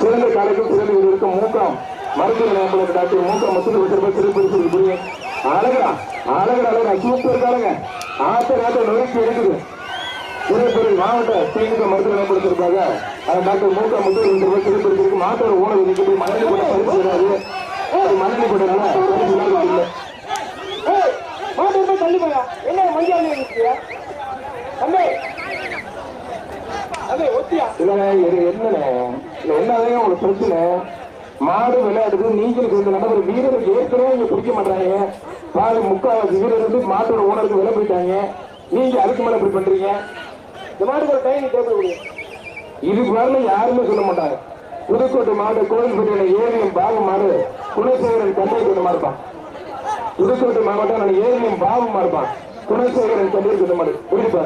சிறந்த காலைக்கும் சிறந்த இருக்கும் மூக்கம் மருத்துவ நிலையங்களுக்கு டாக்டர் மூக்கம் மசூல் வச்சிருப்ப சிறப்பு புரியும். அழகா அழகா அழகா சூப்பர் காலங்க. ஆத்த நாட்டை நோக்கி இருக்குது. சிறப்பு மாவட்ட திமுக மருத்துவ நிலையப்படுத்திருப்பாங்க. டாக்டர் மூக்கம் மசூல் வச்சிருப்ப சிறப்பு இருக்கு. மாட்டோட ஊழல் இருக்கு. மணலி போட்ட பரிசு கிடையாது. மணலி போட்டதுனால மாட்டு தள்ளி போயா என்ன மஞ்சள் என்னதான் உங்களுக்கு பிரச்சனை? மாடு விளையாடுது, நீங்கள் சேர்ந்த நபர் வீரருக்கு ஏற்கனவே இங்க பிடிக்க மாட்டாங்க. பாரு முக்காவாசி வீரர் வந்து மாட்டோட ஓனருக்கு விலை போயிட்டாங்க. நீங்க அதுக்கு மேல இப்படி பண்றீங்க. இந்த மாட்டுக்கு ஒரு டைம் தேவை முடியும். இதுக்கு மேல யாருமே சொல்ல மாட்டாங்க. புதுக்கோட்டை மாடு கோயில்பட்டியில ஏரியம் பாபு மாடு குணசேகரன் கண்ணீர் கொண்டமா இருப்பான். புதுக்கோட்டை மாவட்டம் ஏரியம் பாபுமா இருப்பான். குணசேகரன் கண்ணீர் கொண்ட மாடு புரியுப்பா.